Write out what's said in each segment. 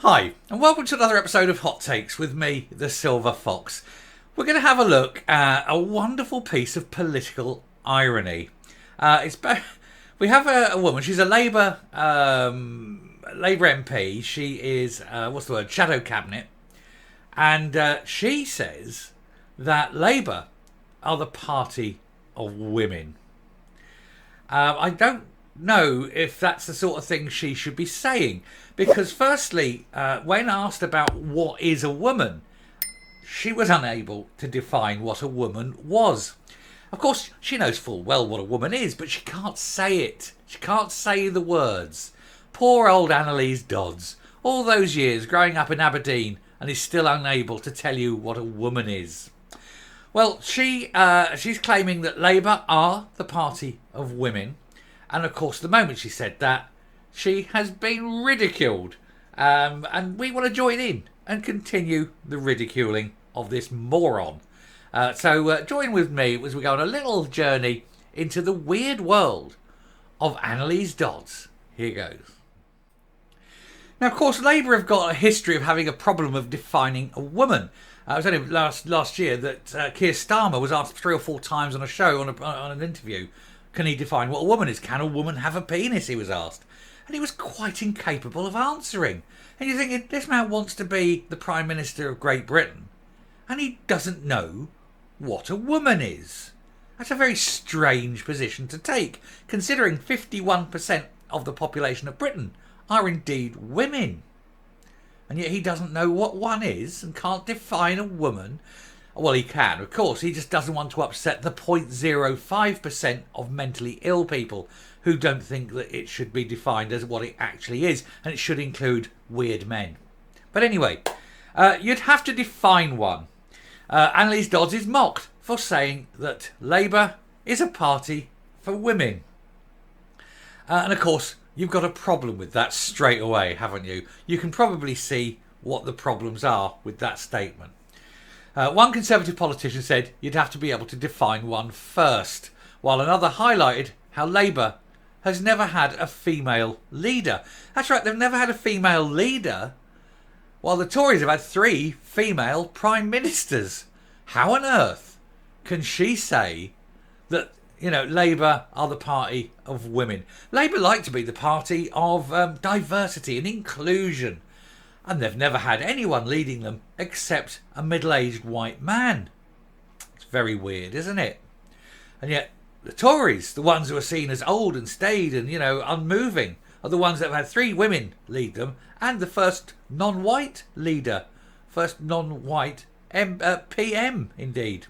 Hi, and welcome to another episode of Hot Takes with me, the Silver Fox. We're going to have a look at a wonderful piece of political irony. We have a woman. She's a Labour MP. She is shadow cabinet, and she says that Labour are the party of women. I don't know if that's the sort of thing she should be saying, because firstly, when asked about what is a woman, she was unable to define what a woman was. Of course, she knows full well what a woman is, but she can't say it. She can't say the words. Poor old Anneliese Dodds, all those years growing up in Aberdeen, and is still unable to tell you what a woman is. Well, she's claiming that Labour are the party of women. And of course, the moment she said that, she has been ridiculed. And we want to join in and continue the ridiculing of this moron. So join with me as we go on a little journey into the weird world of Anneliese Dodds. Here goes. Now, of course, Labour have got a history of having a problem of defining a woman. It was only last year that Keir Starmer was asked 3 or 4 times on a show, on an interview, can he define what a woman is? Can a woman have a penis, he was asked. And he was quite incapable of answering. And you're thinking, this man wants to be the Prime Minister of Great Britain, and he doesn't know what a woman is. That's a very strange position to take, considering 51% of the population of Britain are indeed women. And yet he doesn't know what one is and can't define a woman. Well, he can, of course. He just doesn't want to upset the 0.05% of mentally ill people who don't think that it should be defined as what it actually is, and it should include weird men. But anyway, you'd have to define one. Anneliese Dodds is mocked for saying that Labour is a party for women. And of course, you've got a problem with that straight away, haven't you? You can probably see what the problems are with that statement. One Conservative politician said you'd have to be able to define one first, while another highlighted how Labour has never had a female leader. That's right, they've never had a female leader, while the Tories have had 3 female prime ministers. How on earth can she say that, Labour are the party of women? Labour like to be the party of diversity and inclusion. And they've never had anyone leading them except a middle-aged white man. It's very weird, isn't it? And yet the Tories, the ones who are seen as old and staid and, unmoving, are the ones that have had 3 women lead them, and the first non-white leader. First non-white PM, indeed.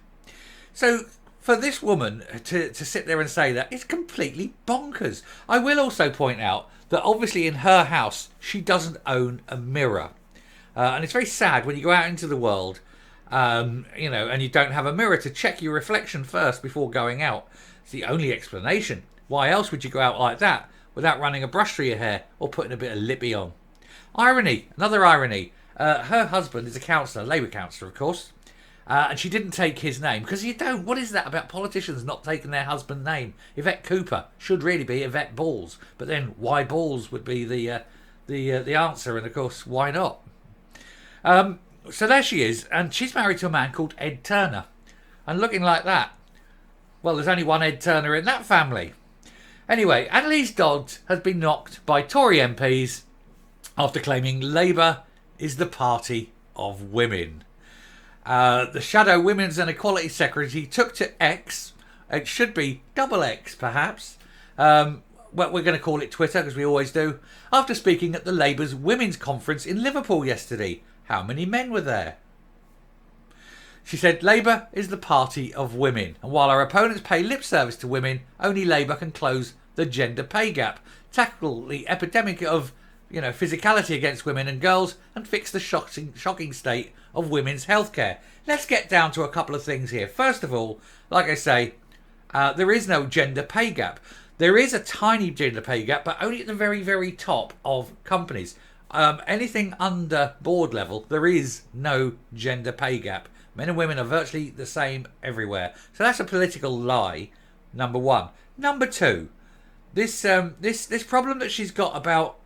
So for this woman to sit there and say that, it's completely bonkers. I will also point out that obviously in her house, she doesn't own a mirror. And it's very sad when you go out into the world, and you don't have a mirror to check your reflection first before going out. It's the only explanation. Why else would you go out like that without running a brush through your hair or putting a bit of lippy on? Irony, another irony. Her husband is a councillor, Labour councillor, of course. And she didn't take his name, because you don't. What is that about politicians not taking their husband's name? Yvette Cooper should really be Yvette Balls, but then why Balls would be the answer, and of course why not? So there she is, and she's married to a man called Ed Turner, and looking like that. Well, there's only one Ed Turner in that family. Anyway, Anneliese Dodds has been knocked by Tory MPs after claiming Labour is the party of women. The Shadow Women's and Equality Secretary took to X. It should be double X, perhaps. Well, we're going to call it Twitter, because we always do. After speaking at the Labour's Women's Conference in Liverpool yesterday. How many men were there? She said Labour is the party of women. And while our opponents pay lip service to women, only Labour can close the gender pay gap, tackle the epidemic of physicality against women and girls, and fix the shocking state of women's healthcare. Let's get down to a couple of things here. First of all, like I say, there is no gender pay gap. There is a tiny gender pay gap, but only at the very, very top of companies. Anything under board level, there is no gender pay gap. Men and women are virtually the same everywhere. So that's a political lie, number one. Number two, this problem that she's got about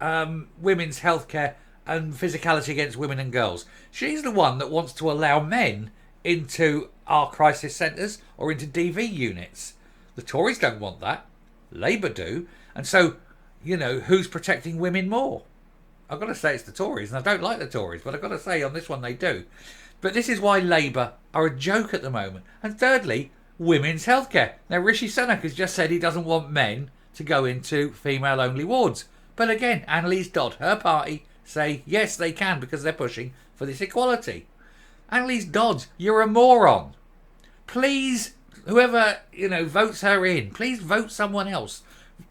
women's healthcare and physicality against women and girls. She's the one that wants to allow men into our crisis centres or into DV units. The Tories don't want that. Labour do. And so, who's protecting women more? I've got to say it's the Tories, and I don't like the Tories, but I've got to say on this one they do. But this is why Labour are a joke at the moment. And thirdly, women's healthcare. Now, Rishi Sunak has just said he doesn't want men to go into female-only wards. But again, Anneliese Dodds, her party, say yes, they can because they're pushing for this equality. Anneliese Dodds, you're a moron. Please, whoever, votes her in, please vote someone else.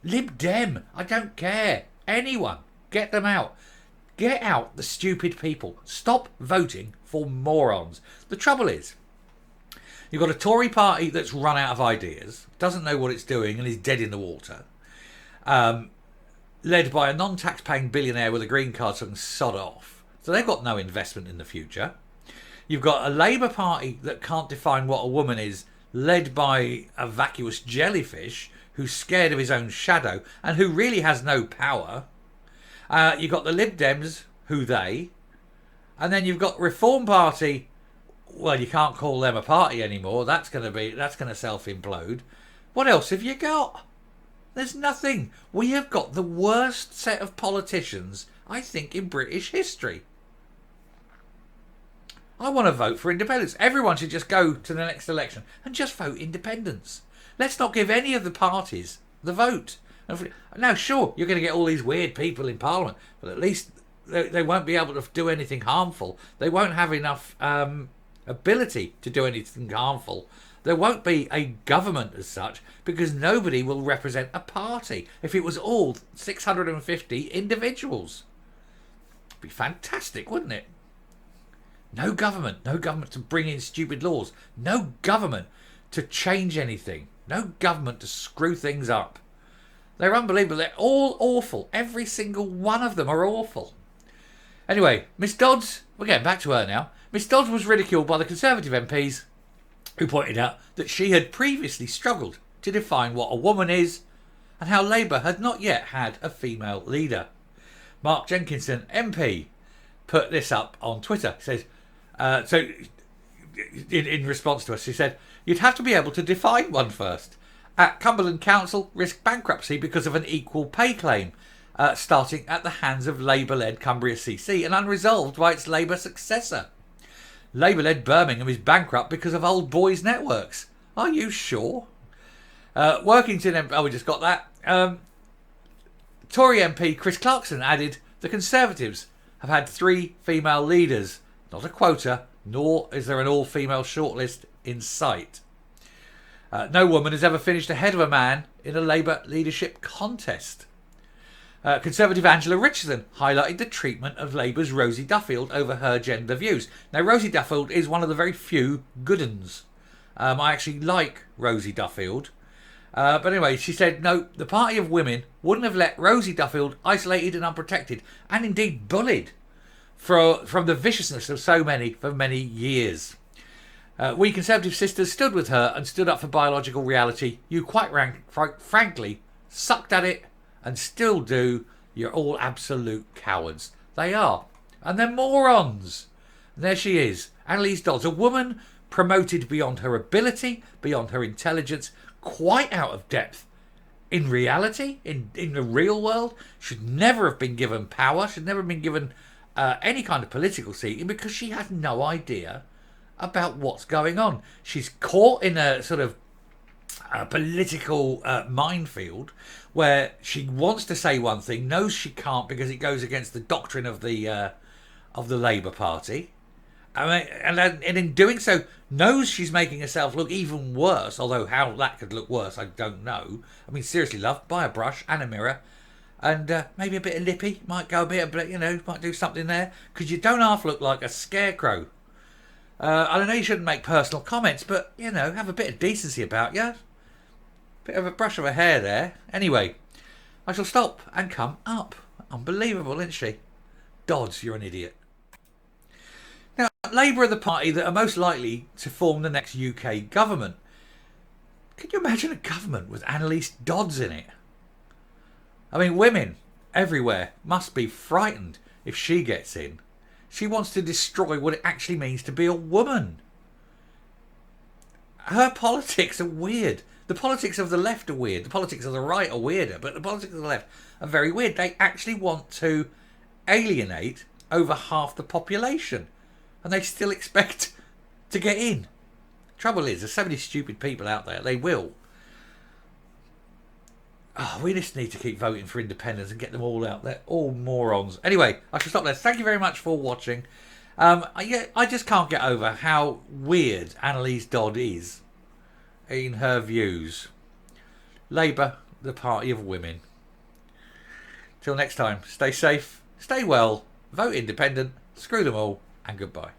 Lib Dem, I don't care. Anyone, get them out. Get out the stupid people. Stop voting for morons. The trouble is, you've got a Tory party that's run out of ideas, doesn't know what it's doing and is dead in the water, led by a non-tax-paying billionaire with a green card so can sod off. So they've got no investment in the future. You've got a Labour Party that can't define what a woman is, led by a vacuous jellyfish who's scared of his own shadow and who really has no power. You've got the Lib Dems, and then you've got Reform Party. Well, you can't call them a party anymore. That's going to self-implode. What else have you got? There's nothing. We have got the worst set of politicians, I think, in British history. I want to vote for independence. Everyone should just go to the next election and just vote independence. Let's not give any of the parties the vote. Now, sure, you're going to get all these weird people in Parliament, but at least they won't be able to do anything harmful. They won't have enough ability to do anything harmful. There won't be a government as such because nobody will represent a party. If it was all 650 individuals, it'd be fantastic, wouldn't it? No government to bring in stupid laws. No government to change anything. No government to screw things up. They're unbelievable. They're all awful. Every single one of them are awful. Anyway, Miss Dodds, we're getting back to her now. Miss Dodds was ridiculed by the Conservative MPs who pointed out that she had previously struggled to define what a woman is and how Labour had not yet had a female leader. Mark Jenkinson, MP, put this up on Twitter. He says, in response to us, he said, you'd have to be able to define one first. At Cumberland Council risked bankruptcy because of an equal pay claim, starting at the hands of Labour-led Cumbria CC and unresolved by its Labour successor. Labour-led Birmingham is bankrupt because of old boys' networks. Are you sure? Workington MP, we just got that. Tory MP Chris Clarkson added, the Conservatives have had 3 female leaders, not a quota, nor is there an all-female shortlist in sight. No woman has ever finished ahead of a man in a Labour leadership contest. Conservative Angela Richardson highlighted the treatment of Labour's Rosie Duffield over her gender views. Now, Rosie Duffield is one of the very few good uns. I actually like Rosie Duffield. But anyway, she said, no, the party of women wouldn't have let Rosie Duffield isolated and unprotected, and indeed bullied, from the viciousness of so many for many years. We Conservative sisters stood with her and stood up for biological reality. You quite frankly sucked at it and still do. You're all absolute cowards. They are. And they're morons. And there she is, Anneliese Dodds, a woman promoted beyond her ability, beyond her intelligence, quite out of depth in reality, in the real world. Should never have been given power, should never have been given any kind of political seating because she has no idea about what's going on. She's caught in a sort of political minefield where she wants to say one thing, knows she can't because it goes against the doctrine of the Labour Party. I mean, and in doing so, knows she's making herself look even worse, although how that could look worse, I don't know. I mean, seriously, love, buy a brush and a mirror, and maybe a bit of lippy, might go a bit, might do something there, because you don't half look like a scarecrow. I know you shouldn't make personal comments, but, have a bit of decency about you. Bit of a brush of her hair there. Anyway, I shall stop and come up. Unbelievable, isn't she? Dodds, you're an idiot. Now, Labour are the party that are most likely to form the next UK government. Can you imagine a government with Anneliese Dodds in it? I mean, women everywhere must be frightened. if she gets in. She wants to destroy what it actually means to be a woman. Her politics are weird. The politics of the left are weird. The politics of the right are weirder. But the politics of the left are very weird. They actually want to alienate over half the population. And they still expect to get in. Trouble is, there's so many stupid people out there. They will. Oh, we just need to keep voting for independents and get them all out there. All morons. Anyway, I shall stop there. Thank you very much for watching. I just can't get over how weird Anneliese Dodds is in her views. Labour, the party of women. Till next time, stay safe, stay well, vote independent, screw them all, and goodbye.